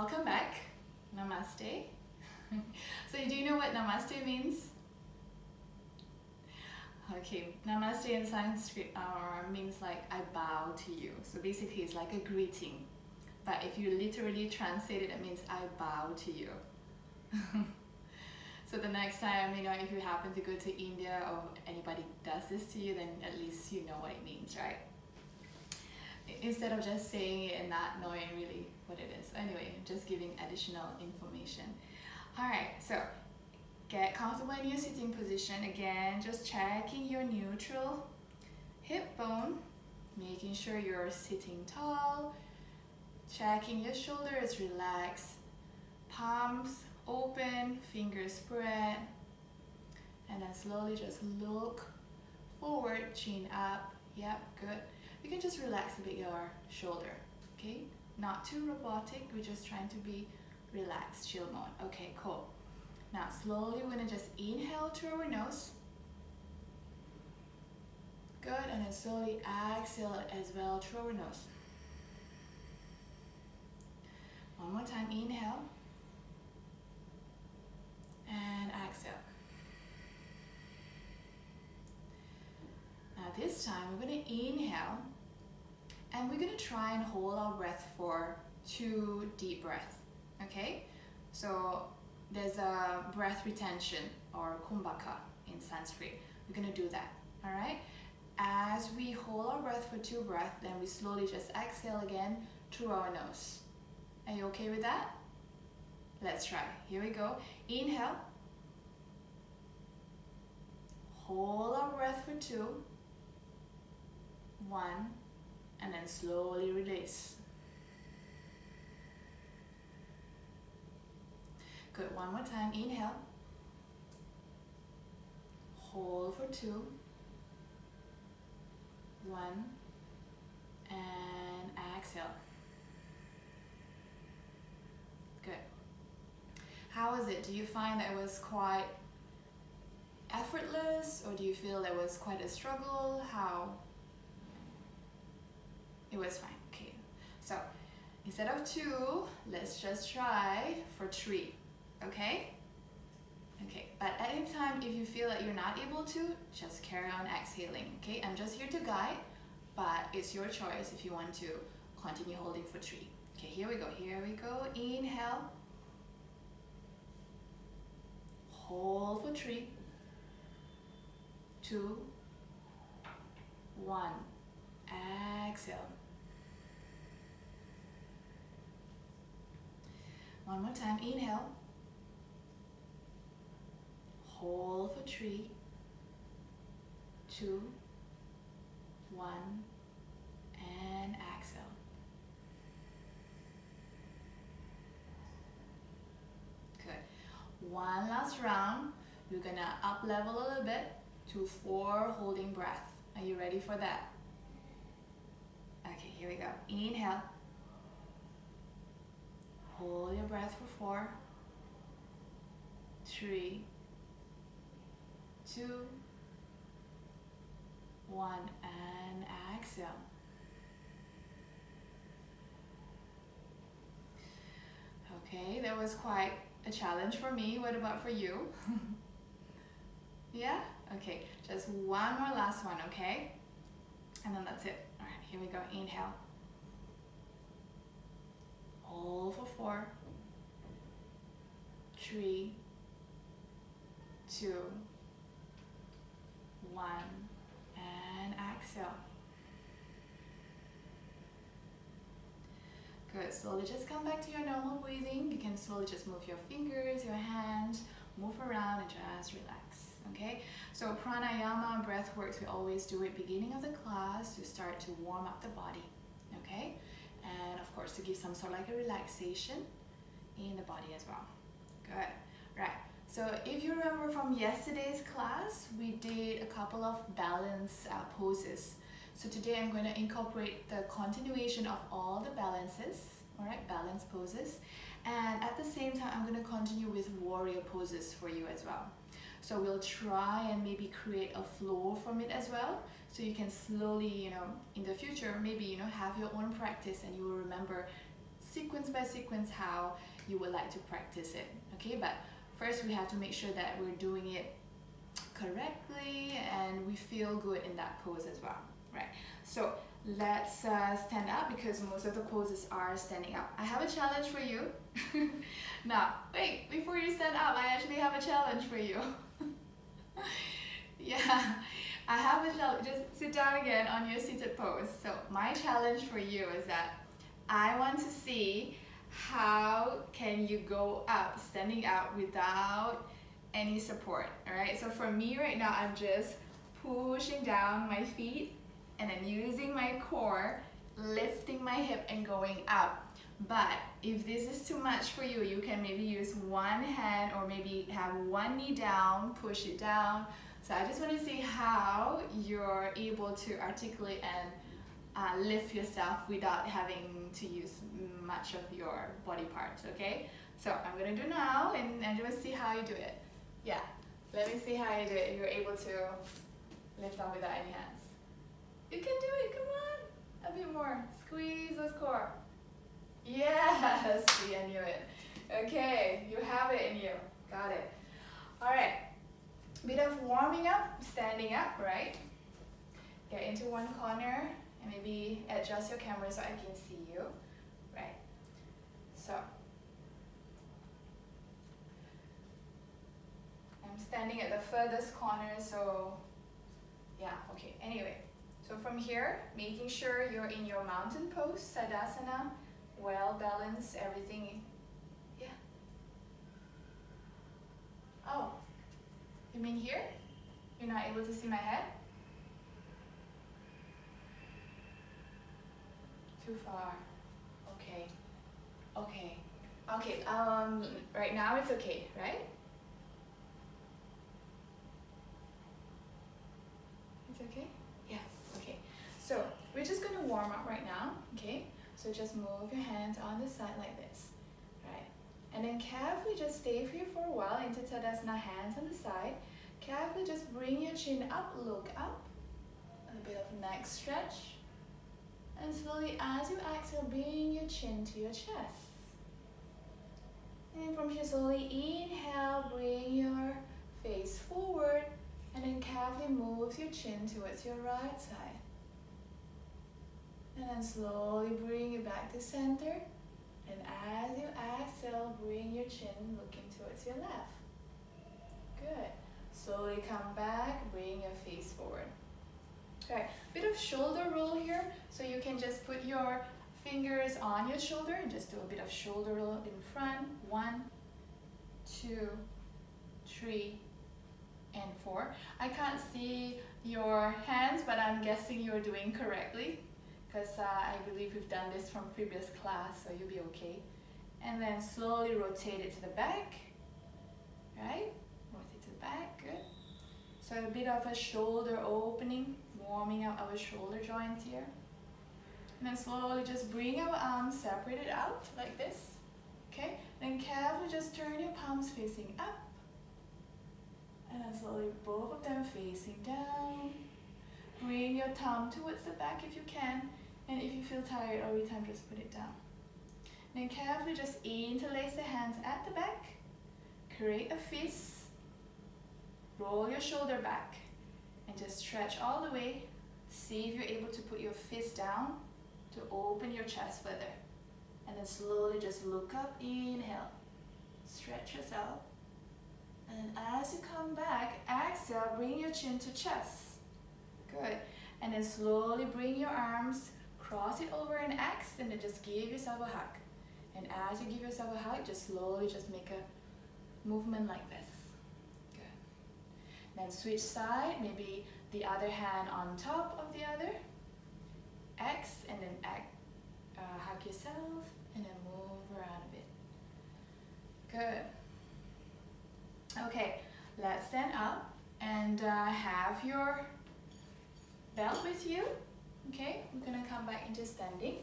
welcome back. Namaste. So do you know what namaste means? Okay, namaste in Sanskrit means like I bow to you. So basically it's like a greeting. But if you literally translate it, it means I bow to you. So the next time, if you happen to go to India or anybody does this to you, then at least you know what it means, right? Instead of just saying it and not knowing really what it is. Anyway, just giving additional information. Alright, so get comfortable in your sitting position. Again, just checking your neutral hip bone, making sure you're sitting tall, checking your shoulders relaxed, palms open, fingers spread, and then slowly just look forward, chin up. Yep, good. You can just relax a bit your shoulder, okay? Not too robotic, we're just trying to be relaxed, chill mode. Okay, cool. Now slowly we're gonna just inhale through our nose. Good, and then slowly exhale as well through our nose. One more time, inhale. And exhale. Now this time we're going to inhale and we're going to try and hold our breath for 2 deep breaths. Okay? So there's a breath retention or kumbhaka in Sanskrit. We're going to do that. Alright? As we hold our breath for 2 breaths, then we slowly just exhale again through our nose. Are you okay with that? Let's try. Here we go. Inhale. Hold our breath for 2. 1. And then slowly release. Good. One more time. Inhale. Hold for 2. 1. And exhale. Good. How was it? Do you find that it was quite effortless, or do you feel there was quite a struggle? How? It was fine. Okay. So instead of 2, let's just try for 3. Okay? Okay. But at any time, if you feel that you're not able to, just carry on exhaling. Okay? I'm just here to guide, but it's your choice if you want to continue holding for 3. Okay, here we go. Here we go. Inhale. Hold for 3. 2. 1. Exhale. One more time. Inhale. Hold for 3. 2. 1. And exhale. Good. One last round. We're gonna up level a little bit to 4 holding breath. Are you ready for that? Okay, here we go. Inhale. Hold your breath for 4. 3. 2. 1. And exhale. Okay, that was quite a challenge for me. What about for you? Yeah? Okay, just one more last one, okay? And then that's it. Alright, here we go. Inhale. Hold for 4. 3. 2. 1. And exhale. Good. Slowly just come back to your normal breathing. You can slowly just move your fingers, your hands, move around and just relax. Okay? So pranayama, breath works, we always do it beginning of the class to start to warm up the body. Okay? And of course to give some sort of like a relaxation in the body as well. Good. Right. So if you remember from yesterday's class, we did a couple of balance poses. So today I'm going to incorporate the continuation of all the balances, alright, balance poses. And at the same time, I'm going to continue with warrior poses for you as well. So we'll try and maybe create a flow from it as well. So you can slowly, in the future, maybe, have your own practice and you will remember sequence by sequence how you would like to practice it, okay? But first we have to make sure that we're doing it correctly and we feel good in that pose as well, right? So let's stand up because most of the poses are standing up. I have a challenge for you. Now, wait, before you stand up, I actually have a challenge for you. Yeah, I have a challenge. Just sit down again on your seated pose. So my challenge for you is that I want to see how can you go up, standing up without any support, all right? So for me right now, I'm just pushing down my feet and then using my core, lifting my hip and going up. But if this is too much for you, you can maybe use one hand or maybe have one knee down, push it down. So I just want to see how you're able to articulate and lift yourself without having to use much of your body parts, okay? So I'm gonna do now and just see how you do it. Yeah, let me see how you do it if you're able to lift off without any hands. You can do it, come on. A bit more, squeeze those core. Yes, see, I knew it. Okay, you have it in you, got it. All right, bit of warming up, standing up, right? Get into one corner and maybe adjust your camera so I can see you, right? So, I'm standing at the furthest corner, so yeah, okay, anyway. So from here, making sure you're in your mountain pose, Sadasana, well balanced, everything, yeah. Oh, you mean here? You're not able to see my head? Too far, okay, okay, okay, right now it's okay, right? It's okay? Yeah, okay. So we're just going to warm up right now, okay? So just move your hands on the side like this, right? And then carefully just stay here for a while into Tadasana, hands on the side. Carefully just bring your chin up, look up. A bit of neck stretch. And slowly as you exhale, bring your chin to your chest. And from here, slowly inhale, bring your face forward. And then carefully move your chin towards your right side. And then slowly bring it back to center. And as you exhale, bring your chin looking towards your left. Good. Slowly come back, bring your face forward. Alright, bit of shoulder roll here. So you can just put your fingers on your shoulder and just do a bit of shoulder roll in front. 1, 2, 3, and 4. I can't see your hands, but I'm guessing you're doing correctly because I believe we've done this from previous class, so you'll be okay. And then slowly rotate it to the back, right? Rotate to the back, good. So a bit of a shoulder opening, warming up our shoulder joints here. And then slowly just bring our arms separated out like this, okay? Then carefully just turn your palms facing up. And then slowly both of them facing down. Bring your thumb towards the back if you can. And if you feel tired every time, just put it down. Then carefully just interlace the hands at the back. Create a fist. Roll your shoulder back. And just stretch all the way. See if you're able to put your fist down to open your chest further. And then slowly just look up, inhale. Stretch yourself. And then as you come back, exhale, bring your chin to chest. Good. And then slowly bring your arms, cross it over an X, and then just give yourself a hug. And as you give yourself a hug, just slowly just make a movement like this. Good. Then switch side, maybe the other hand on top of the other. X, and then hug yourself, and then move around a bit. Good. Okay, let's stand up and have your belt with you. Okay, I'm gonna come back into standing.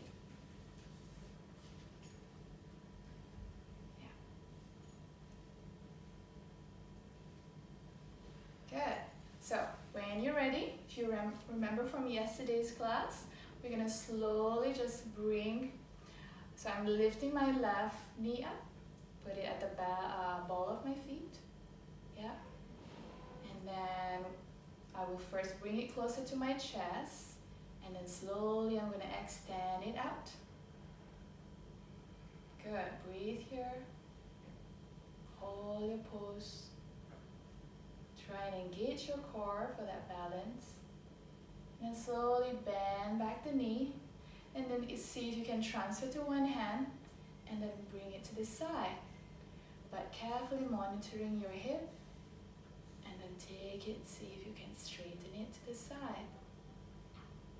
Yeah. Good. So when you're ready, if you remember from yesterday's class, we're gonna slowly just So I'm lifting my left knee up, put it at the ball of my feet. Yeah. And then I will first bring it closer to my chest, and then slowly I'm going to extend it out. Good. Breathe here. Hold your pose. Try and engage your core for that balance. And slowly bend back the knee. And then see if you can transfer to one hand and then bring it to the side. But carefully monitoring your hip. And then take it, see if you can straighten it to the side.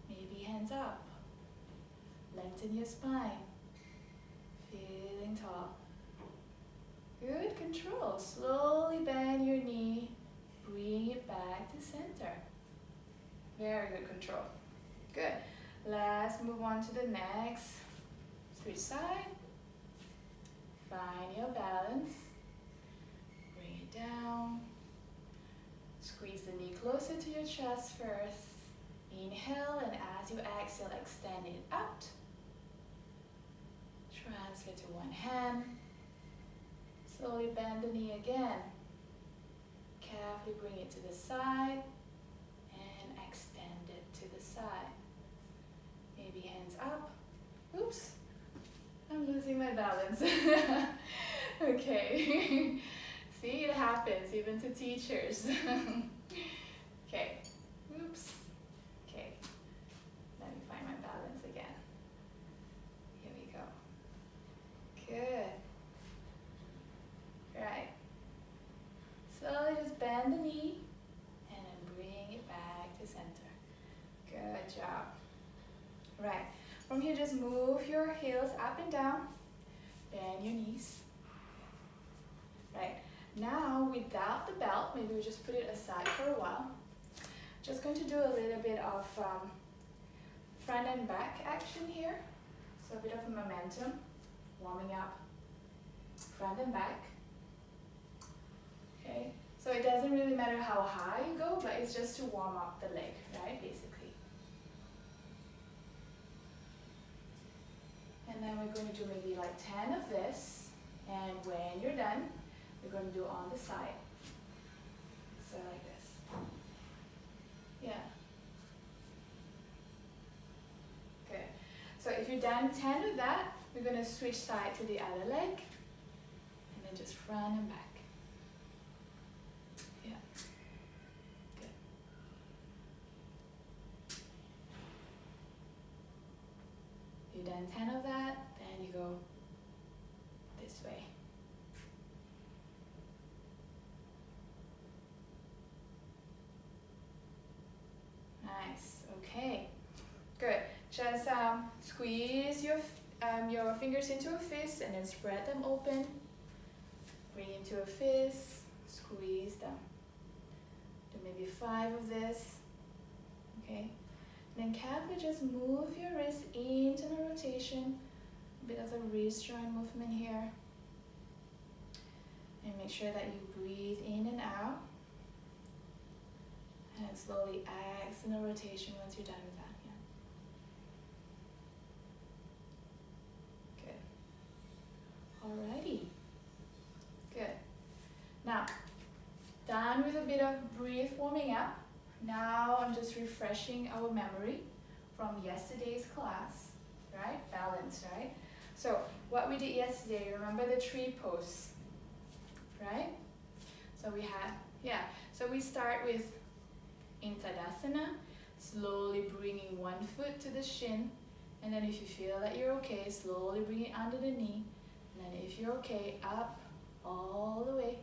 Maybe hands up. Lengthen your spine. Feeling tall. Good, control. Slowly bend your knee. Bring it back to center. Very good control. Good. Let's move on to the next. Switch side. Find your balance. Bring it down. Squeeze the knee closer to your chest first. Inhale, and as you exhale, extend it out. Transfer to one hand. Slowly bend the knee again. Carefully bring it to the side and extend it to the side. Maybe hands up. Oops, I'm losing my balance. Okay. See, it happens even to teachers. Okay. Oops. Okay. Let me find my balance again. Here we go. Good. Right. Slowly just bend the knee and then bring it back to center. Good job. Right. From here, just move your heels up and down. Bend your knees. Right. Now, without the belt, maybe we just put it aside for a while. Just going to do a little bit of front and back action here. So a bit of momentum, warming up front and back. Okay. So it doesn't really matter how high you go, but it's just to warm up the leg, right, basically. And then we're going to do maybe like 10 of this. And when you're done, we're going to do on the side. So like this. Yeah. Good. So if you're done 10 of that, we're going to switch side to the other leg. And then just front and back. Yeah. Good. You've done 10 of that, then you go this way. Nice. Okay. Good. Just squeeze your fingers into a fist and then spread them open. Bring into a fist. Squeeze them. Do maybe 5 of this. Okay. Then carefully just move your wrist into the rotation. A bit of a wrist joint movement here. And make sure that you breathe in and out. And slowly exhale the rotation once you're done with that. Yeah. Good. Alrighty. Good. Now, done with a bit of breath warming up. Now I'm just refreshing our memory from yesterday's class, right? Balance, right? So what we did yesterday, remember the tree pose, right? So we had, yeah. So we start with in Tadasana, slowly bringing one foot to the shin, and then if you feel that you're okay, slowly bring it under the knee, and then if you're okay, up all the way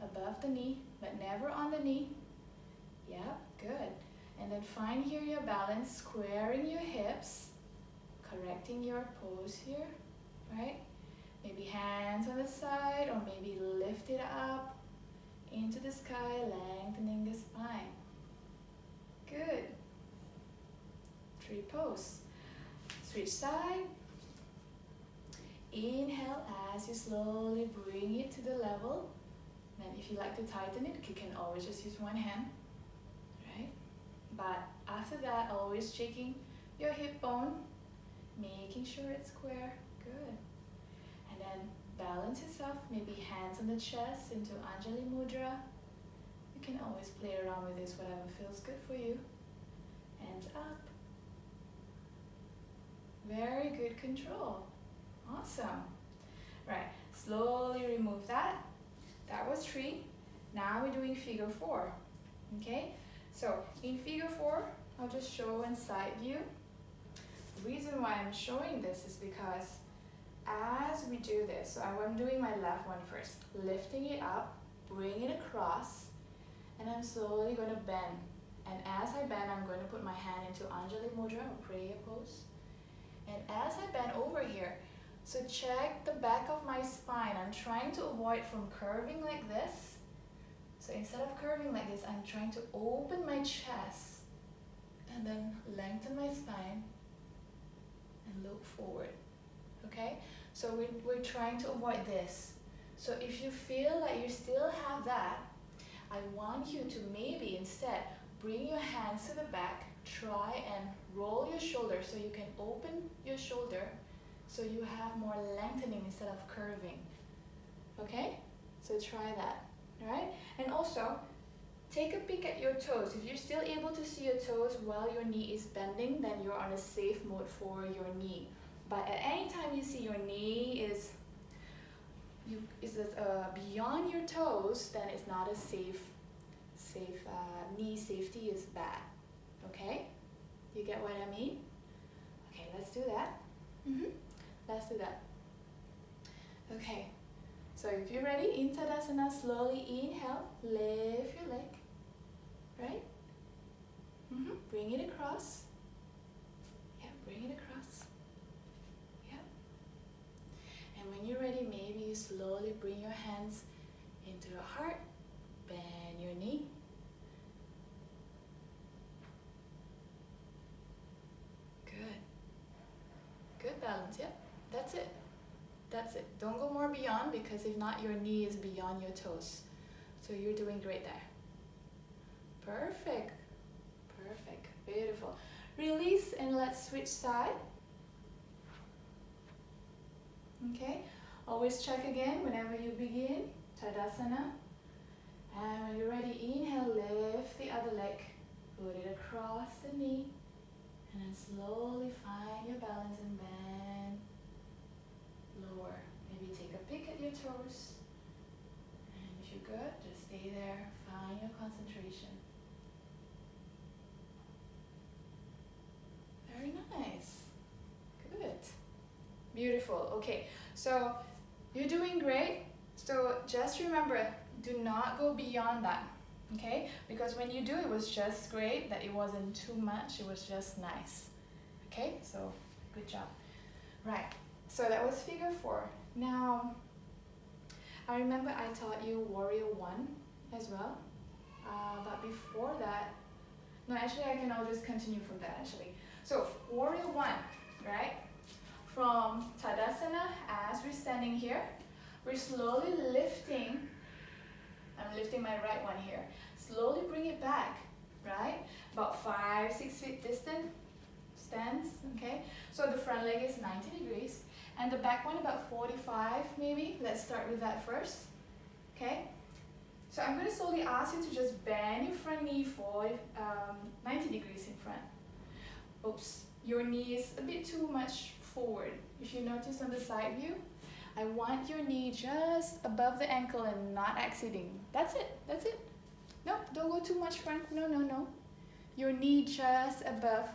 above the knee, but never on the knee. Yep, good. And then find here your balance, squaring your hips, correcting your pose here, right? Maybe hands on the side, or maybe lift it up into the sky, lengthening the spine. Good. Tree pose. Switch side. Inhale as you slowly bring it to the level. Then if you like to tighten it, you can always just use one hand, right? But after that, always checking your hip bone, making sure it's square. Good. And then balance yourself, maybe hands on the chest into Anjali Mudra. You can always play around with this, whatever feels good for you. Hands up. Very good control. Awesome. Right, slowly remove that. That was 3. Now we're doing figure 4. Okay, so in figure 4, I'll just show in side view. The reason why I'm showing this is because as we do this, so I'm doing my left one first, lifting it up, bring it across, and I'm slowly going to bend. And as I bend, I'm going to put my hand into Anjali Mudra or prayer pose. And as I bend over here, so check the back of my spine. I'm trying to avoid from curving like this. So instead of curving like this, I'm trying to open my chest and then lengthen my spine and look forward. Okay? So we're trying to avoid this. So if you feel like you still have that, I want you to maybe instead bring your hands to the back, try and roll your shoulders so you can open your shoulder so you have more lengthening instead of curving. Okay? So try that. Alright? And also, take a peek at your toes. If you're still able to see your toes while your knee is bending, then you're on a safe mode for your knee. But at any time you see your knee is beyond your toes, then it's not a safe knee safety is bad. Okay? You get what I mean? Okay, let's do that. Let's do that. Okay. So if you're ready, in Tadasana, slowly inhale, lift your leg, right? Bring it across. Yeah, bring it across. Yeah. And when you're ready, maybe you slowly bring your hands into your heart, bend your knee. Good. Good balance, yeah. That's it. That's it. Don't go more beyond, because if not, your knee is beyond your toes. So you're doing great there. Perfect. Perfect. Beautiful. Release and let's switch side. Okay. Always check again whenever you begin. Tadasana. And when you're ready, inhale, lift the other leg. Put it across the knee. And then slowly find your balance and bend. Lower. Maybe take a peek at your toes. And if you're good, just stay there. Find your concentration. Very nice. Good. Beautiful. Okay, so you're doing great. So just remember, do not go beyond that. Okay? Because when you do, it was just great, that it wasn't too much, it was just nice. Okay? So good job. Right. So that was figure 4. Now, I remember I taught you Warrior 1 as well. But before that, no, actually I'll just continue from that actually. So Warrior 1, right? From Tadasana, as we're standing here, we're slowly lifting. I'm lifting my right one here. Slowly bring it back, right? About 5-6 feet distant. Stance, okay? So the front leg is 90 degrees. And the back one about 45 maybe. Let's start with that first, okay? So I'm going to slowly ask you to just bend your front knee for 90 degrees in front. Oops, your knee is a bit too much forward. If you notice on the side view, I want your knee just above the ankle and not exceeding. That's it, that's it. No, don't go too much front, no, no, no. Your knee just above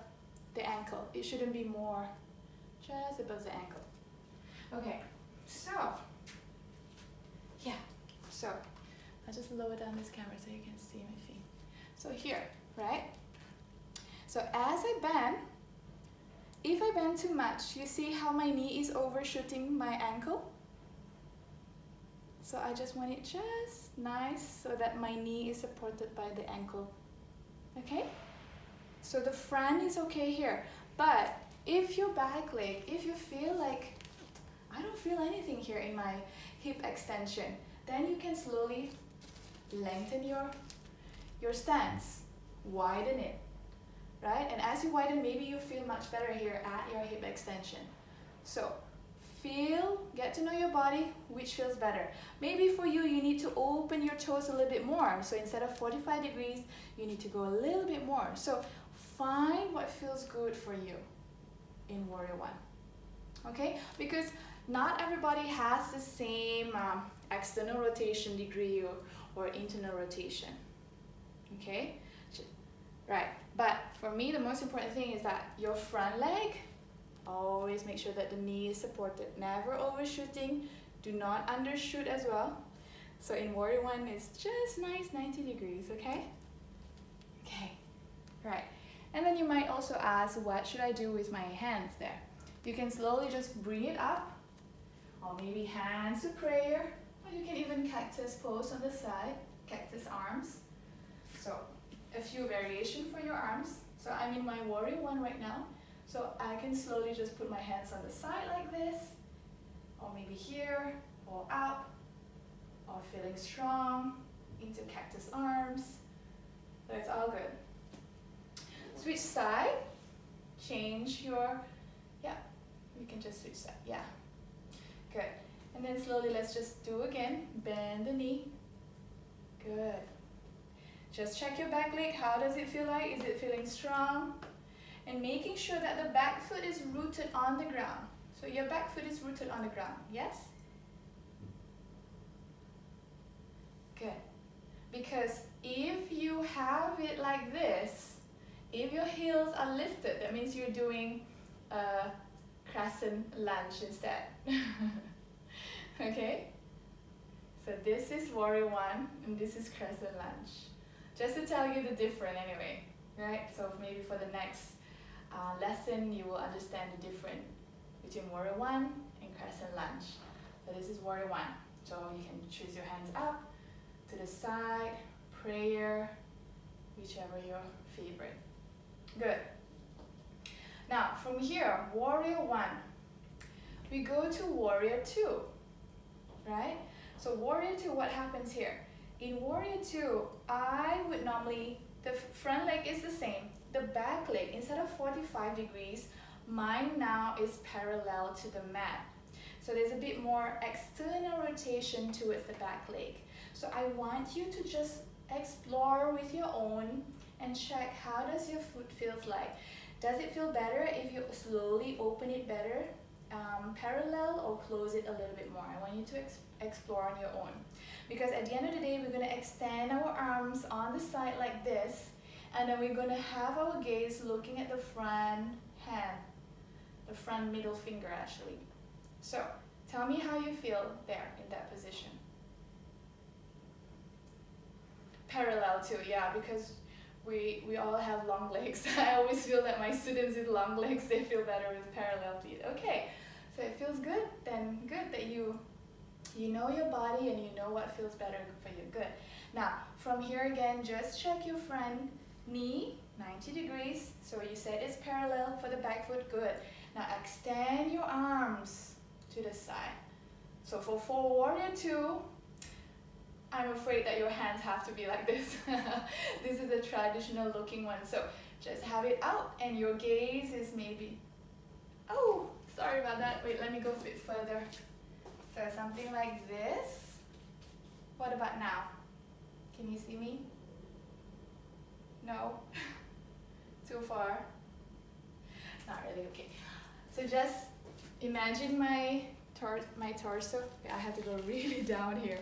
the ankle. It shouldn't be more, just above the ankle. Okay, so, yeah, so, I'll just lower down this camera so you can see my feet. So here, right? So as I bend, if I bend too much, you see how my knee is overshooting my ankle? So I just want it just nice so that my knee is supported by the ankle. Okay? So the front is okay here. But if your back leg, if you feel like, I don't feel anything here in my hip extension, then you can slowly lengthen your stance. Widen it. Right? And as you widen, maybe you feel much better here at your hip extension. So get to know your body, which feels better. Maybe for you, you need to open your toes a little bit more. So instead of 45 degrees, you need to go a little bit more. So find what feels good for you in Warrior One. Okay? Because not everybody has the same external rotation degree or internal rotation. Okay? Right. But for me, the most important thing is that your front leg, always make sure that the knee is supported. Never overshooting. Do not undershoot as well. So in Warrior One, it's just nice 90 degrees, okay? Okay, right. And then you might also ask, what should I do with my hands there? You can slowly just bring it up, or maybe hands to prayer, or you can even cactus pose on the side, cactus arms. So a few variations for your arms. So I'm in my Warrior One right now. So I can slowly just put my hands on the side like this, or maybe here, or up, or feeling strong into cactus arms. So it's all good. Switch side, change your, yeah, you can just switch side, yeah. Good. And then slowly let's just do again, bend the knee. Good. Just check your back leg, how does it feel like? Is it feeling strong? And making sure that the back foot is rooted on the ground. So your back foot is rooted on the ground, yes? Good. Because if you have it like this, if your heels are lifted, that means you're doing a crescent lunge instead. Okay? So this is Warrior One, and this is crescent lunge. Just to tell you the difference anyway, right? So maybe for the next lesson, you will understand the difference between Warrior One and crescent lunge. So this is Warrior One. So you can choose your hands up, to the side, prayer, whichever your favorite. Good. Now from here, Warrior One, we go to Warrior Two, right? So Warrior Two, what happens here? In Warrior Two, I would normally, the front leg is the same. The back leg, instead of 45 degrees, mine now is parallel to the mat. So there's a bit more external rotation towards the back leg. So I want you to just explore with your own and check how does your foot feels like. Does it feel better if you slowly open it better, parallel, or close it a little bit more? I want you to explore on your own. Because at the end of the day, we're going to extend our arms on the side like this, and then we're going to have our gaze looking at the front hand, the front middle finger actually. So tell me how you feel there in that position. Parallel too, yeah, because we all have long legs. I always feel that my students with long legs, they feel better with parallel feet. Okay, so it feels good, then good that you know your body and you know what feels better for you. Good. Now, from here again, just check your front knee, 90 degrees. So you said it's parallel for the back foot. Good. Now extend your arms to the side. So for Warrior Two, I'm afraid that your hands have to be like this. This is a traditional looking one. So just have it out and your gaze is maybe, oh, sorry about that. Wait, let me go a bit further. So something like this. What about now? Can you see me? No? Too far? Not really, okay. So just imagine my torso. I have to go really down here.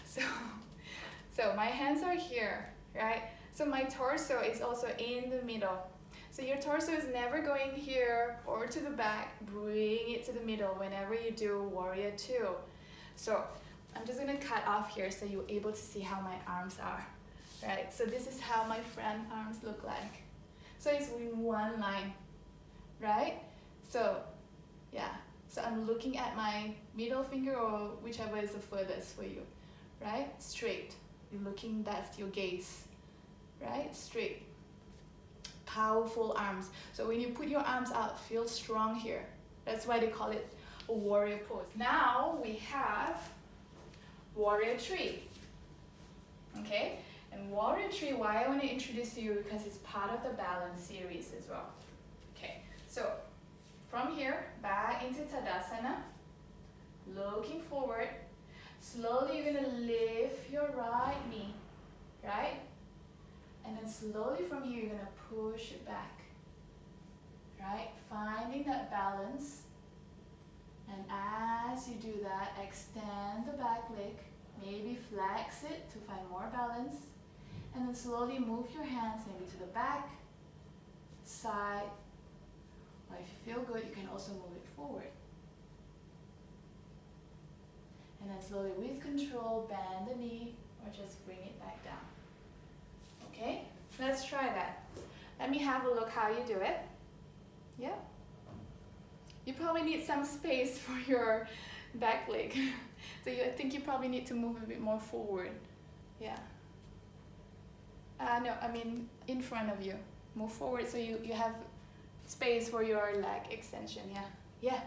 So my hands are here, right? So my torso is also in the middle. So your torso is never going here or to the back. Bring it to the middle whenever you do Warrior Two. So I'm just gonna cut off here so you're able to see how my arms are, right? So this is how my front arms look like. So it's in one line, right? So yeah, so I'm looking at my middle finger or whichever is the furthest for you, right? Straight. You're looking, that's your gaze, right? Straight. Powerful arms. So when you put your arms out, feel strong here. That's why they call it a warrior pose. Now we have Warrior Three. Okay? And Warrior Three, why I want to introduce to you, because it's part of the balance series as well. Okay, so from here, back into Tadasana. looking forward. Slowly you're gonna lift your right knee, right? And then slowly from here, you're gonna push it back, right? Finding that balance. And as you do that, extend the back leg, maybe flex it to find more balance. And then slowly move your hands maybe to the back, side, or if you feel good, you can also move it forward. And then slowly with control, bend the knee or just bring it back down. Okay, let's try that. Let me have a look how you do it. Yeah. You probably need some space for your back leg. So I think you probably need to move a bit more forward. Yeah. No, I mean in front of you. Move forward so you have space for your leg extension. Yeah. Yeah.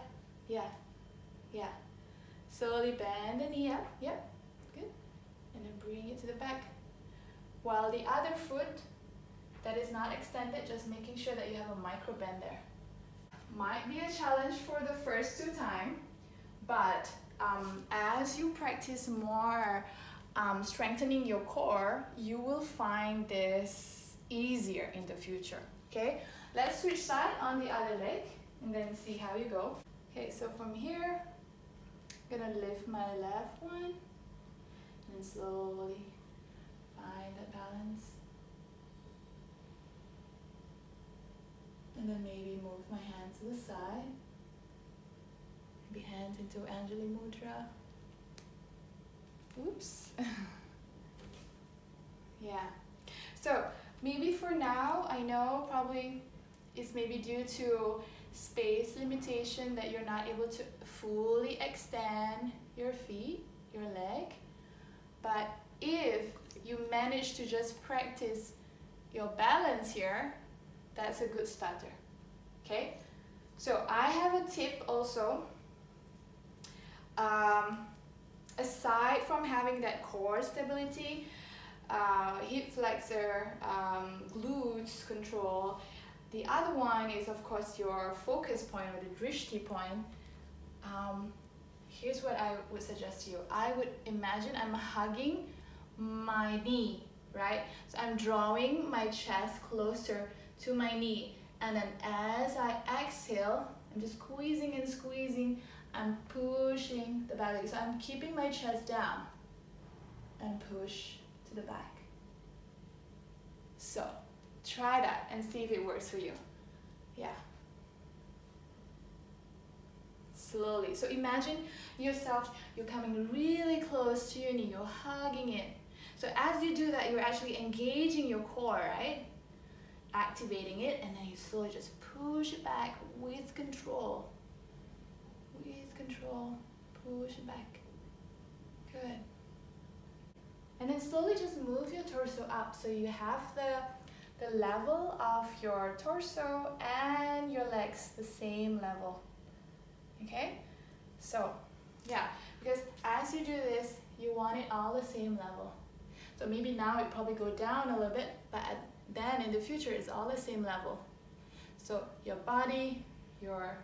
Yeah. Yeah. Slowly bend the knee up. Yeah. Good. And then bring it to the back. While the other foot that is not extended, just making sure that you have a micro bend there. Might be a challenge for the first 2 times, but as you practice more strengthening your core, you will find this easier in the future. Okay, let's switch side on the other leg and then see how you go. Okay, so from here, I'm gonna lift my left one and slowly find the balance. And then maybe move my hands to the side. Maybe hands into Anjali Mudra. Oops. Yeah. So maybe for now, I know probably it's maybe due to space limitation that you're not able to fully extend your feet, your leg. But if you manage to just practice your balance here, that's a good starter. Okay, so I have a tip also. Aside from having that core stability, hip flexor, glutes control, the other one is of course your focus point or the drishti point. Here's what I would suggest to you. I would imagine I'm hugging my knee, right? So I'm drawing my chest closer to my knee, and then as I exhale, I'm just squeezing and squeezing. I'm pushing the belly, so I'm keeping my chest down and push to the back. So try that and see if it works for you. Yeah. Slowly. So imagine yourself, you're coming really close to your knee, you're hugging it. So as you do that, you're actually engaging your core, right? Activating it, and then you slowly just push it back with control. With control, push it back. Good. And then slowly just move your torso up so you have the level of your torso and your legs the same level. Okay? So, yeah, because as you do this, you want it all the same level. So maybe now it probably go down a little bit, but then in the future it's all the same level. So your body, your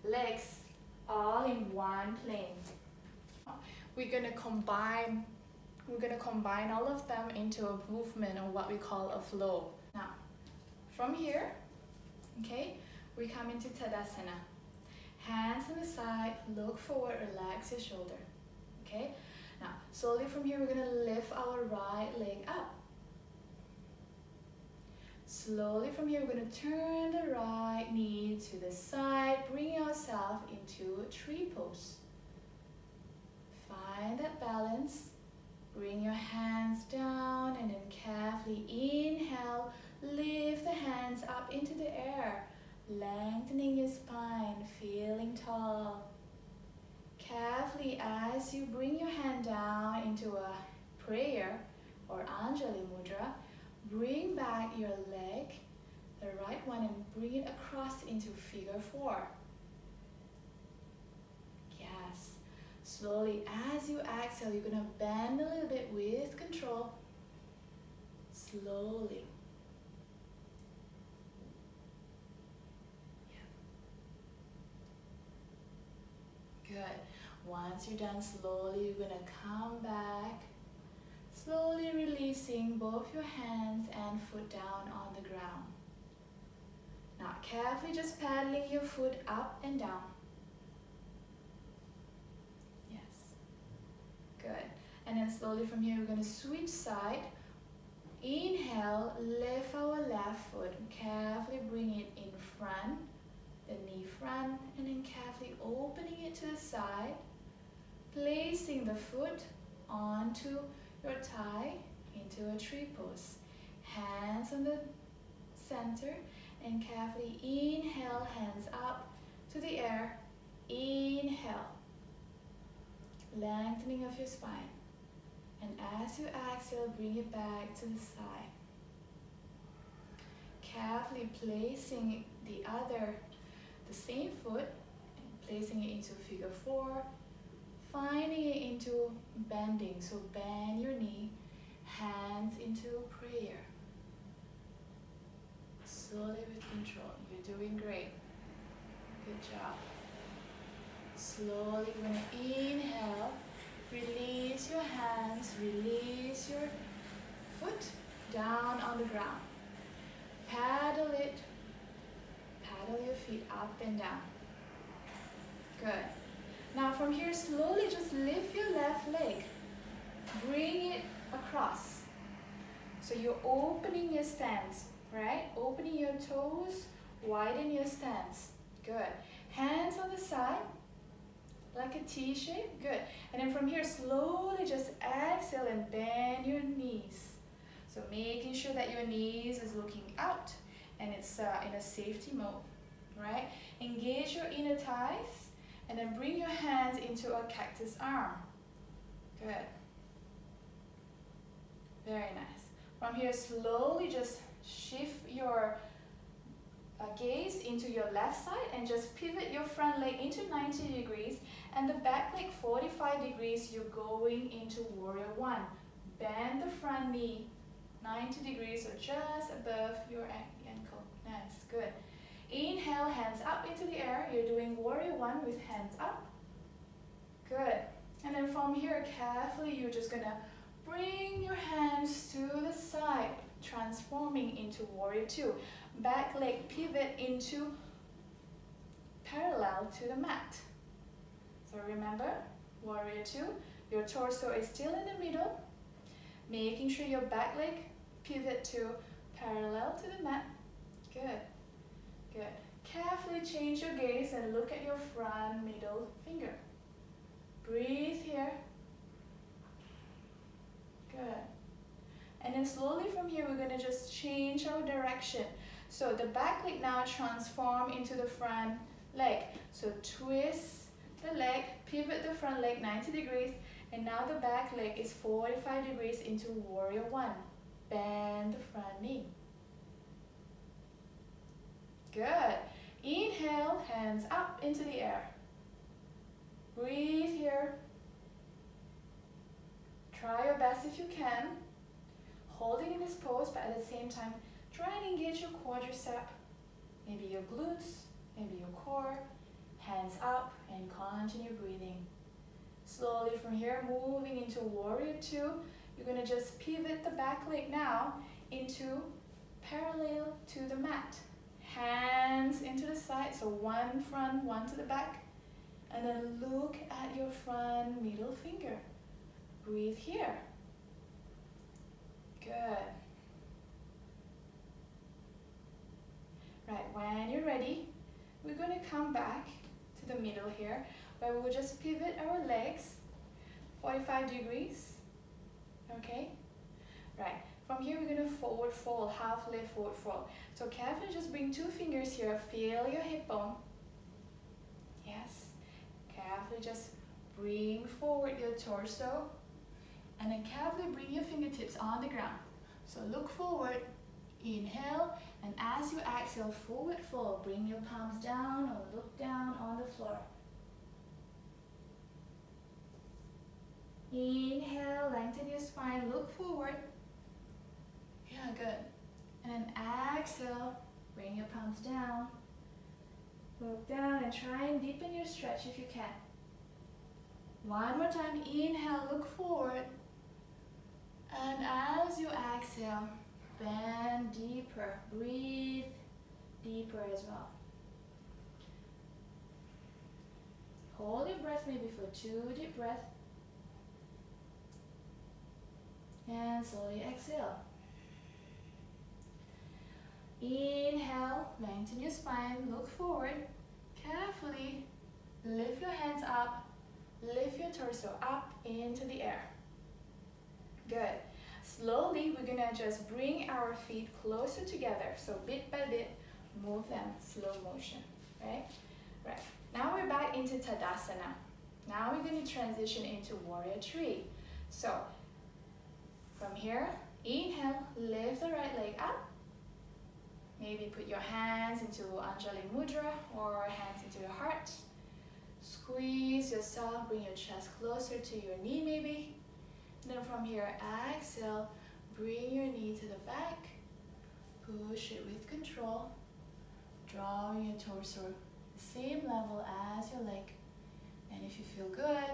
legs, all in one plane. We're gonna combine all of them into a movement or what we call a flow. Now, from here, okay, we come into Tadasana. Hands on the side, look forward, relax your shoulder. Okay? Now, slowly from here, we're gonna lift our right leg up. Slowly from here, we're going to turn the right knee to the side, bring yourself into a tree pose. Find that balance. Bring your hands down and then carefully inhale. Lift the hands up into the air, lengthening your spine, feeling tall. Carefully, as you bring your hand down into a prayer or Anjali Mudra, bring back your leg, the right one, and bring it across into figure 4. Yes. Slowly, as you exhale, you're going to bend a little bit with control. Slowly. Yeah. Good. Once you're done, slowly you're gonna come back, slowly releasing both your hands and foot down on the ground. Now carefully just paddling your foot up and down. Yes, good. And then slowly from here we're gonna switch side. Inhale, lift our left foot, carefully bring it in front, the knee front, and then carefully opening it to the side, placing the foot onto your thigh into a tree pose. Hands on the center, and carefully inhale, hands up to the air. Inhale, lengthening of your spine. And as you exhale, bring it back to the side. Carefully placing the same foot, and placing it into figure 4, finding it into bending. So bend your knee, hands into prayer. Slowly with control. You're doing great. Good job. Slowly, we're going to inhale. Release your hands, release your foot down on the ground. Paddle it, paddle your feet up and down. Good. Now from here, slowly just lift your left leg. Bring it across. So you're opening your stance, right? Opening your toes, widen your stance. Good. Hands on the side. Like a T shape, good. And then from here, slowly just exhale and bend your knees. So making sure that your knees is looking out and it's in a safety mode, right? Engage your inner thighs and then bring your hands into a cactus arm. Good. Very nice. From here, slowly just shift your gaze into your left side and just pivot your front leg into 90 degrees and the back leg 45 degrees. You're going into warrior 1. Bend the front knee 90 degrees or just above your ankle. Nice, good. Inhale, hands up into the air. You're doing warrior 1 with hands up. Good. And then from here, carefully, you're just gonna bring your hands to the side, transforming into warrior 2. Back leg pivot into parallel to the mat. So remember, warrior 2, your torso is still in the middle, making sure your back leg pivot to parallel to the mat. Good, good. Carefully change your gaze and look at your front middle finger. Breathe here. Good. And then slowly from here, we're going to just change our direction. So the back leg now transform into the front leg. So twist the leg, pivot the front leg 90 degrees, and now the back leg is 45 degrees into warrior 1. Bend the front knee. Good. Inhale, hands up into the air. Breathe here. Try your best if you can. Holding in this pose, but at the same time, try and engage your quadricep, maybe your glutes, maybe your core. Hands up and continue breathing. Slowly from here, moving into warrior 2, you're going to just pivot the back leg now into parallel to the mat. Hands into the side, so one front, one to the back. And then look at your front middle finger. Breathe here. Good. Right, when you're ready, we're going to come back to the middle here, where we will just pivot our legs 45 degrees. Okay? Right. From here, we're going to forward fold, half lift, forward fold. So carefully just bring 2 fingers here, feel your hip bone. Yes. Carefully just bring forward your torso. And then carefully bring your fingertips on the ground. So look forward, inhale, and as you exhale, forward fold. Bring your palms down or look down on the floor. Inhale, lengthen your spine, look forward. Yeah, good. And then exhale, bring your palms down. Look down and try and deepen your stretch if you can. One more time, inhale, look forward. And as you exhale, bend deeper, breathe deeper as well. Hold your breath maybe for 2 deep breaths. And slowly exhale. Inhale, lengthen your spine, look forward. Carefully lift your hands up, lift your torso up into the air. Good. Slowly, we're gonna just bring our feet closer together. So bit by bit, move them, slow motion, right? Right. Now we're back into Tadasana. Now we're gonna transition into Warrior Three. So from here, inhale, lift the right leg up. Maybe put your hands into Anjali Mudra or hands into your heart. Squeeze yourself, bring your chest closer to your knee maybe. And then from here, exhale, bring your knee to the back. Push it with control. Drawing your torso the same level as your leg. And if you feel good,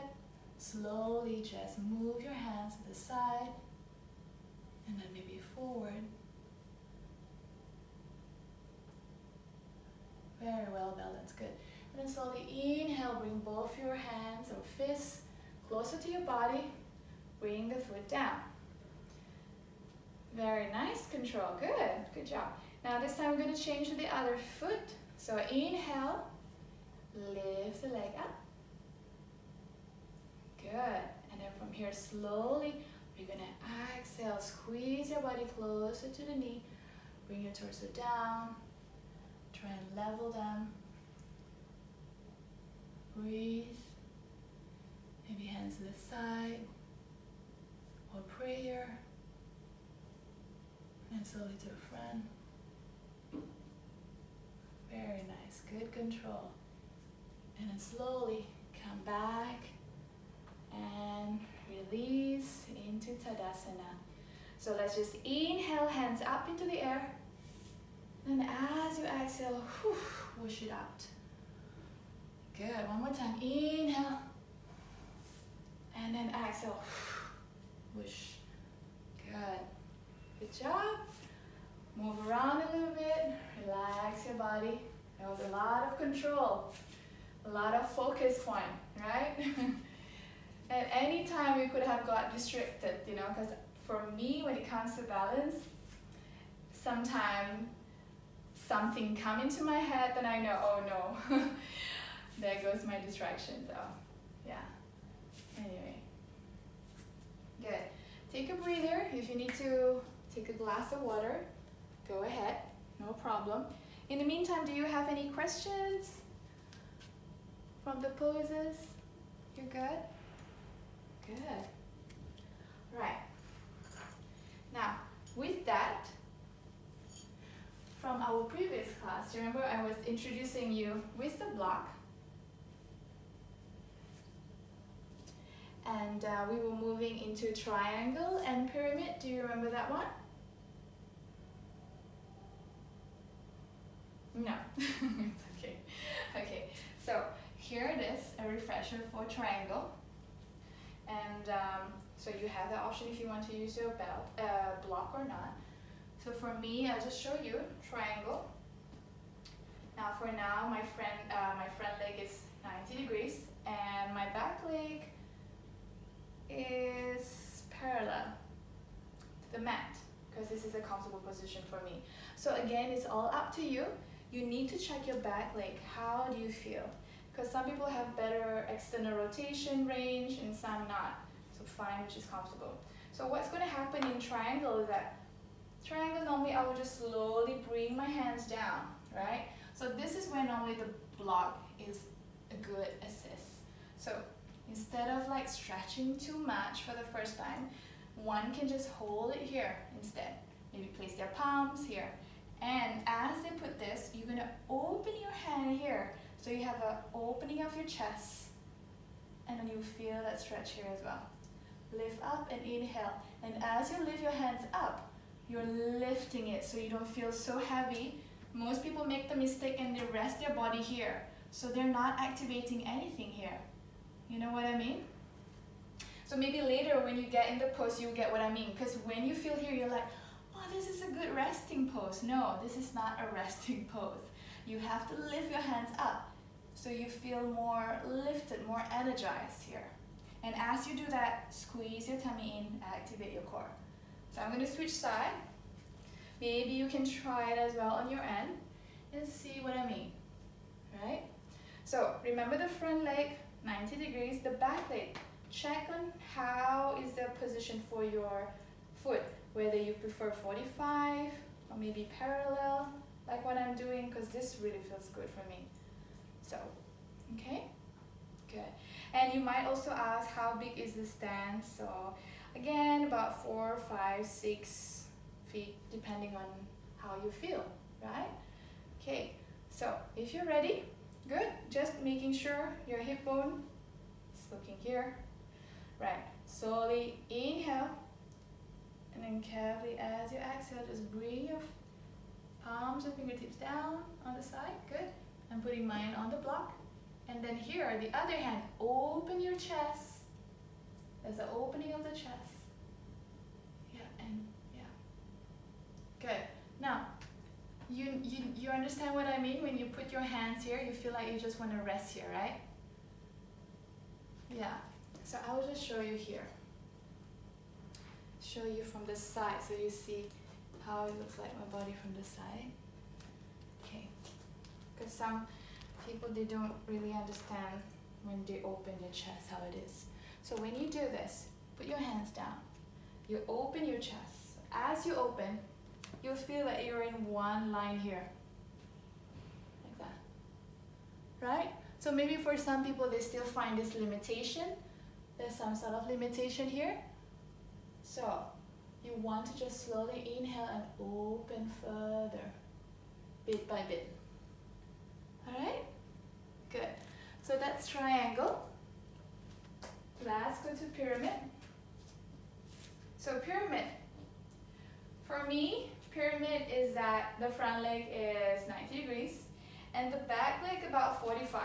slowly just move your hands to the side. And then maybe forward. Very well balanced, good. And then slowly inhale, bring both your hands or fists closer to your body. Bring the foot down. Very nice, control, good job. Now this time we're going to change to the other foot. So inhale, lift the leg up. Good, and then from here slowly, we're going to exhale, squeeze your body closer to the knee. Bring your torso down, try and level them. Breathe, maybe hands to the side, or prayer, and slowly to the front. Very nice, good control. And then slowly come back and release into Tadasana. So let's just inhale, hands up into the air. And as you exhale, whoosh it out. Good, one more time, inhale. And then exhale, whoosh. Good, good job. Move around a little bit, relax your body. That was a lot of control, a lot of focus point, right? At any time you could have got distracted, you know, because for me, when it comes to balance, sometimes something come into my head, then I know, oh no, there goes my distraction. So, yeah. Anyway, good. Take a breather. If you need to take a glass of water, go ahead, no problem. In the meantime, do you have any questions from the poses? You're good? Good. Right. Now, with that, from our previous class, remember I was introducing you with the block. And we were moving into triangle and pyramid. Do you remember that one? No. It's okay. Okay, so here it is, a refresher for triangle. And so you have the option if you want to use your block or not. So for me, I'll just show you triangle. Now for now, my front leg is 90 degrees and my back leg is parallel to the mat because this is a comfortable position for me. So again, it's all up to you. You need to check your back leg. How do you feel? Because some people have better external rotation range and some not. So find which is comfortable. So what's going to happen in triangle is that triangle normally I will just slowly bring my hands down, right? So this is where normally the block is a good assist. So instead of like stretching too much for the first time, one can just hold it here instead. Maybe place their palms here. And as they put this, you're going to open your hand here. So you have an opening of your chest. And then you feel that stretch here as well. Lift up and inhale. And as you lift your hands up, you're lifting it so you don't feel so heavy. Most people make the mistake and they rest their body here. So they're not activating anything here. You know what I mean? So maybe later when you get in the pose, you'll get what I mean. Because when you feel here, you're like, oh, this is a good resting pose. No, this is not a resting pose. You have to lift your hands up so you feel more lifted, more energized here. And as you do that, squeeze your tummy in, activate your core. So I'm going to switch side. Maybe you can try it as well on your end and see what I mean, right? So remember the front leg, 90 degrees, the back leg. Check on how is the position for your foot, whether you prefer 45 or maybe parallel, like what I'm doing, because this really feels good for me. So, okay, good. And you might also ask, how big is the stance? So again, about 4, 5, 6 feet, depending on how you feel, right? Okay, so if you're ready, good. Just making sure your hip bone is looking here. Right, slowly inhale, and then carefully as you exhale, just bring your palms and fingertips down on the side, good. I'm putting mine on the block. And then here, the other hand, open your chest. There's the opening of the chest. Yeah, and yeah. Good. Now, you understand what I mean? When you put your hands here, you feel like you just want to rest here, right? Yeah. So I will just show you here. Show you from the side so you see how it looks like my body from the side. Okay. Because some people, they don't really understand when they open their chest how it is. So when you do this, put your hands down. You open your chest. As you open, you'll feel that you're in one line here. Like that. Right? So maybe for some people, they still find this limitation. There's some sort of limitation here. So you want to just slowly inhale and open further, bit by bit. Alright? Good. So that's triangle. Let's go to pyramid. So pyramid. For me, pyramid is that the front leg is 90 degrees and the back leg about 45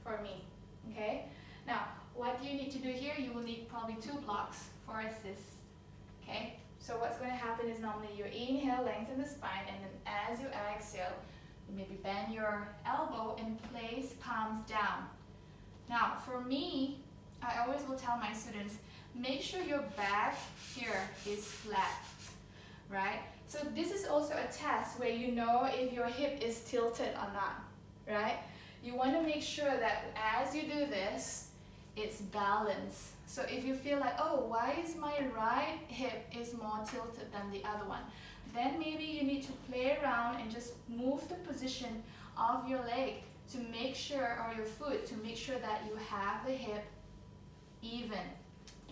for me. Okay? Now, what do you need to do here? You will need probably 2 blocks for assist. Okay? So what's going to happen is normally you inhale, lengthen the spine, and then as you exhale, you maybe bend your elbow and place palms down. Now, for me, I always will tell my students, make sure your back here is flat, right? So this is also a test where you know if your hip is tilted or not, right? You want to make sure that as you do this, it's balanced. So if you feel like, oh, why is my right hip is more tilted than the other one? Then maybe you need to play around and just move the position of your leg to make sure, or your foot, to make sure that you have the hip even,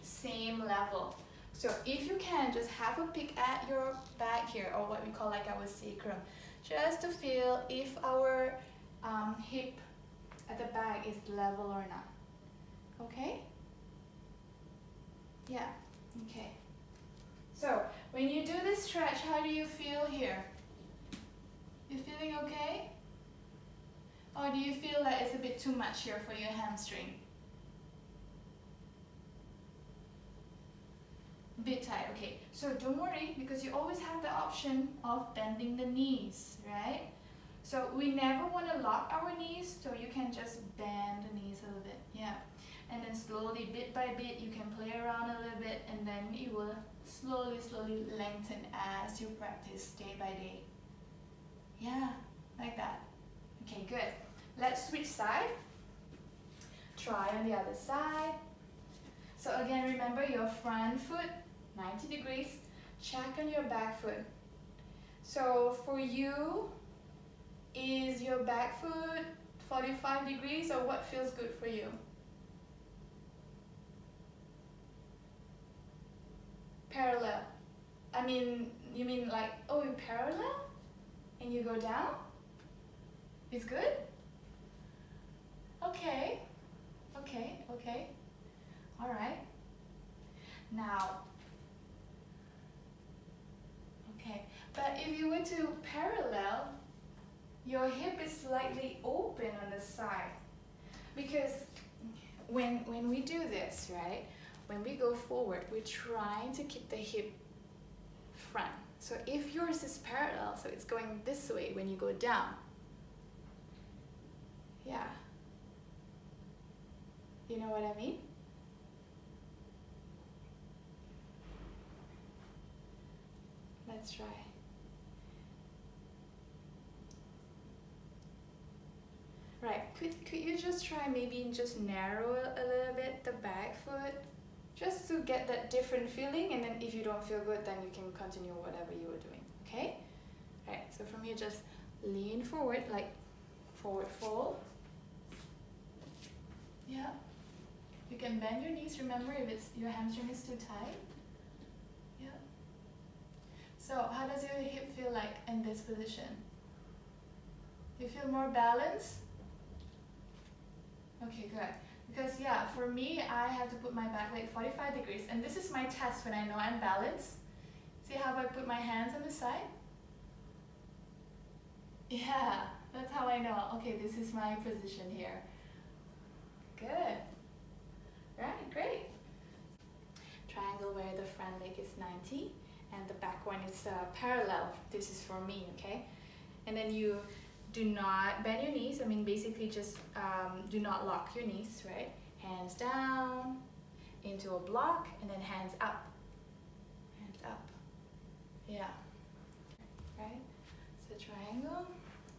same level. So if you can, just have a peek at your back here, or what we call like our sacrum, just to feel if our hip at the back is level or not. Okay? Yeah, okay. So when you do this stretch, how do you feel here? You feeling okay? Or do you feel like it's a bit too much here for your hamstring? A bit tight, okay. So don't worry, because you always have the option of bending the knees, right? So we never want to lock our knees, so you can just bend the knees a little bit, yeah. And then slowly, bit by bit, you can play around a little bit, and then you will slowly lengthen as you practice day by day. Yeah, like that. Okay, good. Let's switch side. Try on the other side. So again, remember your front foot, 90 degrees. Check on your back foot. So for you, is your back foot 45 degrees, or what feels good for you? Parallel. I mean, you mean like, oh, you parallel and you go down? It's good? Okay. Okay, okay. All right. Now, okay. But if you were to parallel, your hip is slightly open on the side. Because when we do this, right, when we go forward, we're trying to keep the hip front. So if yours is parallel, so it's going this way when you go down. Yeah. You know what I mean? Let's try. Right, could you just try maybe just narrow a little bit the back foot, just to get that different feeling, and then if you don't feel good, then you can continue whatever you were doing, okay? Right, so from here just lean forward, like forward fold. Yeah. You can bend your knees, remember, if it's your hamstring is too tight. Yeah. So how does your hip feel like in this position? Do you feel more balanced? Okay, good. Because yeah, for me, I have to put my back leg 45 degrees, and this is my test when I know I'm balanced. See how I put my hands on the side? Yeah, that's how I know, okay, this is my position here. Good. Right, great. Triangle where the front leg is 90 and the back one is parallel. This is for me, okay? And then you do not bend your knees. I mean, basically just do not lock your knees, right? Hands down into a block and then hands up. Hands up. Yeah. Right? So triangle.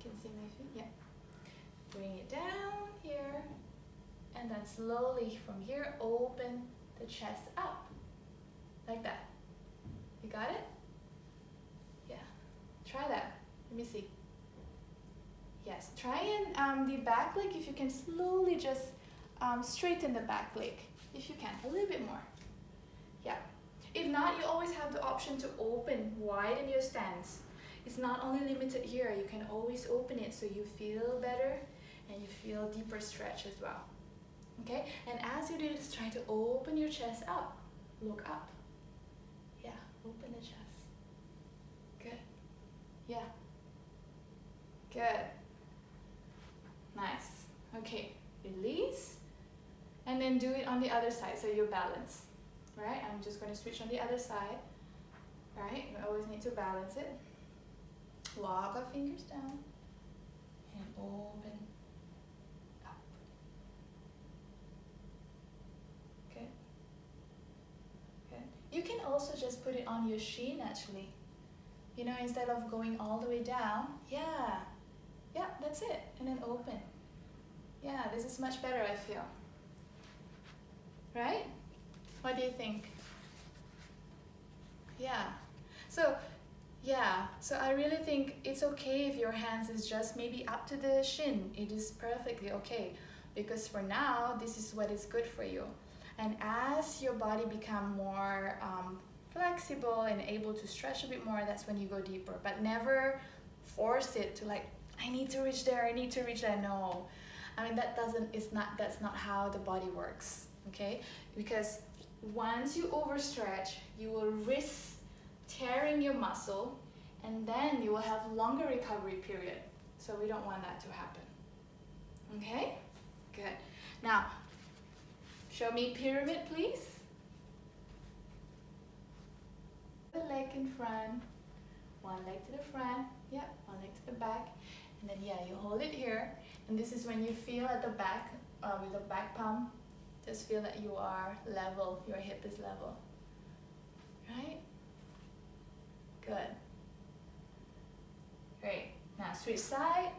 You can see my feet? Yeah. Bring it down here. And then slowly from here, open the chest up. Like that. You got it? Yeah. Try that. Let me see. Yes. Try and the back leg, if you can slowly just straighten the back leg. If you can. A little bit more. Yeah. If not, you always have the option to open, widen your stance. It's not only limited here. You can always open it so you feel better and you feel deeper stretch as well. Okay, and as you do this, try to open your chest up. Look up. Yeah, open the chest. Good. Yeah. Good. Nice. Okay, release. And then do it on the other side so you're balanced. Right, I'm just going to switch on the other side. Right, you always need to balance it. Walk our fingers down. And open. You can also just put it on your shin actually. You know, instead of going all the way down. Yeah. Yeah, that's it. And then open. Yeah, this is much better, I feel. Right? What do you think? Yeah. So, yeah. So I really think it's okay if your hands is just maybe up to the shin. It is perfectly okay. Because for now, this is what is good for you. And as your body become more flexible and able to stretch a bit more, that's when you go deeper. But never force it to like, I need to reach there, I need to reach there. No, I mean that's not how the body works. Okay, because once you overstretch, you will risk tearing your muscle, and then you will have longer recovery period. So we don't want that to happen. Okay, good. Now. Show me pyramid, please. The leg in front, one leg to the front, yeah, one leg to the back, and then yeah, you hold it here, and this is when you feel at the back, with the back palm, just feel that you are level, your hip is level, right? Good. Great. Now switch side.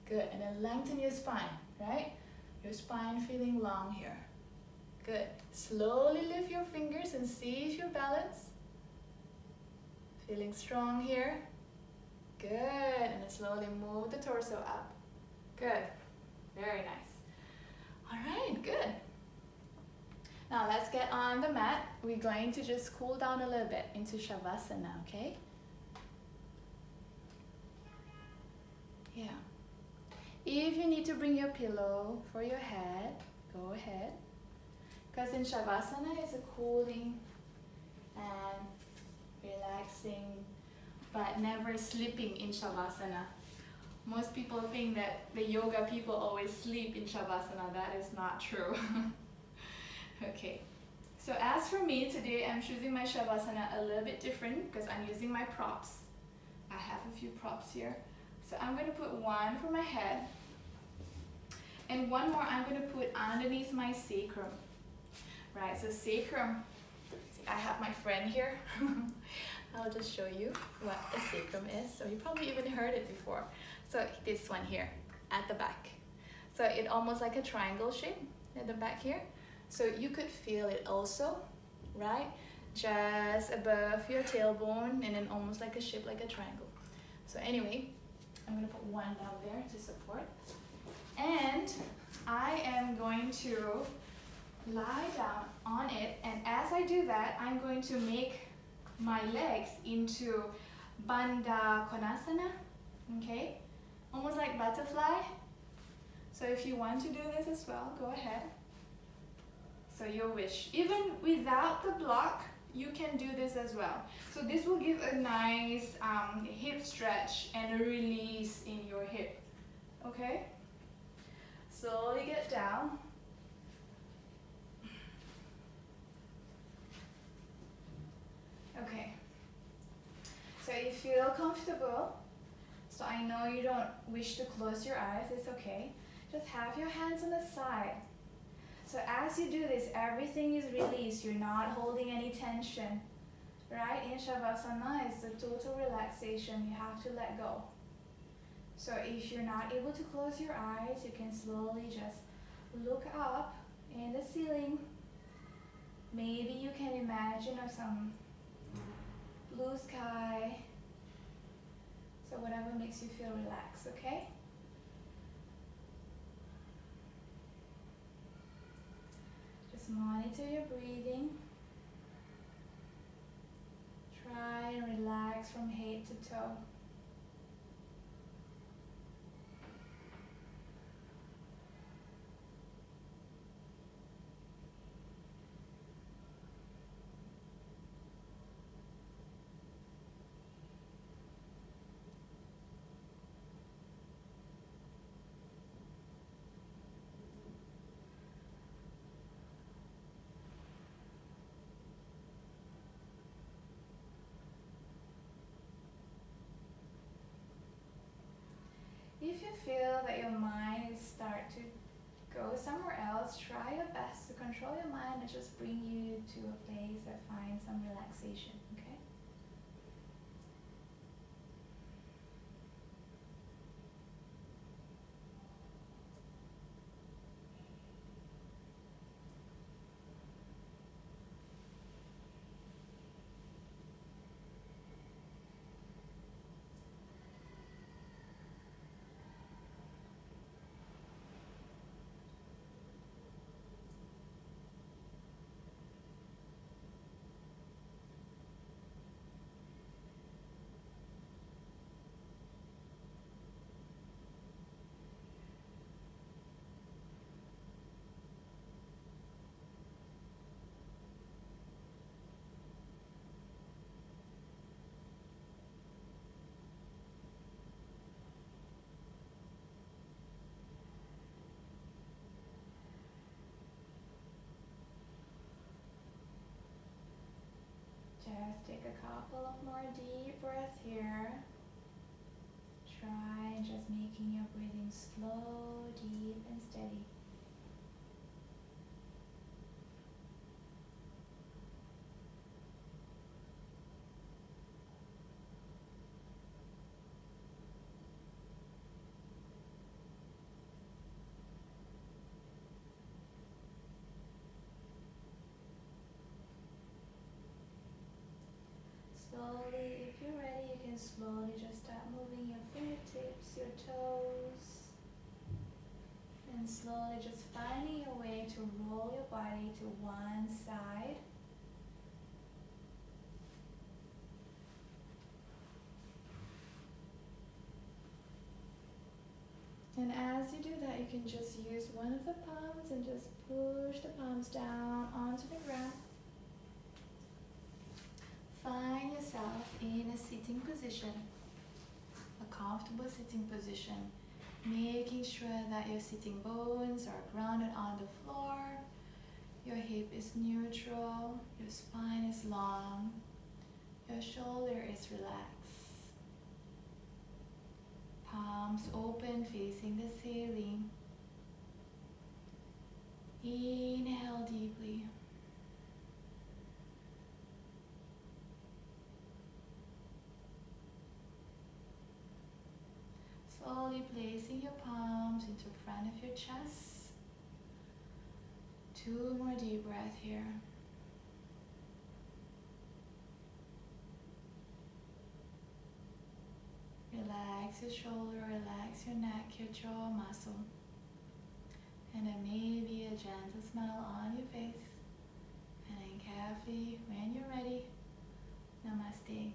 Good, and then lengthen your spine, right? Your spine feeling long here. Good. Slowly lift your fingers and see if you're balanced. Feeling strong here. Good, and then slowly move the torso up. Good, very nice. All right, good. Now let's get on the mat. We're going to just cool down a little bit into Shavasana, okay? Yeah. If you need to bring your pillow for your head, go ahead. Because in Shavasana it's a cooling and relaxing, but never sleeping in Shavasana. Most people think that the yoga people always sleep in Shavasana. That is not true. Okay, so as for me, today I'm choosing my Shavasana a little bit different because I'm using my props. I have a few props here. So I'm going to put one for my head and one more I'm going to put underneath my sacrum. Right, so sacrum, I have my friend here. I'll just show you what a sacrum is. So you probably even heard it before. So this one here at the back. So it almost like a triangle shape at the back here. So you could feel it also, right? Just above your tailbone and then almost like a shape like a triangle. So anyway, I'm gonna put one down there to support. And I am going to lie down on it, and as I do that, I'm going to make my legs into Bandha Konasana, okay? Almost like butterfly. So if you want to do this as well, go ahead. So your wish. Even without the block, you can do this as well. So this will give a nice hip stretch and a release in your hip, okay? Slowly get down. Okay, so you feel comfortable. So I know you don't wish to close your eyes, it's okay. Just have your hands on the side. So as you do this, everything is released. You're not holding any tension, right? In Shavasana, it's a total relaxation. You have to let go. So if you're not able to close your eyes, you can slowly just look up in the ceiling. Maybe you can imagine some blue sky. So whatever makes you feel relaxed, okay? Just monitor your breathing. Try and relax from head to toe. If you feel that your mind is start to go somewhere else, try your best to control your mind and just bring you to a place that finds some relaxation, okay? Just take a couple of more deep breaths here. Try just making your breathing slow, deep, and steady. Slowly, if you're ready, you can slowly just start moving your fingertips, your toes, and slowly just finding your way to roll your body to one side. And as you do that, you can just use one of the palms and just push the palms down onto the ground. Find yourself in a sitting position, a comfortable sitting position, making sure that your sitting bones are grounded on the floor, your hip is neutral, your spine is long, your shoulder is relaxed. Palms open facing the ceiling. Inhale deeply. Slowly placing your palms into front of your chest. 2 more deep breaths here. Relax your shoulder, relax your neck, your jaw muscle. And then maybe a gentle smile on your face. And then carefully, when you're ready, namaste.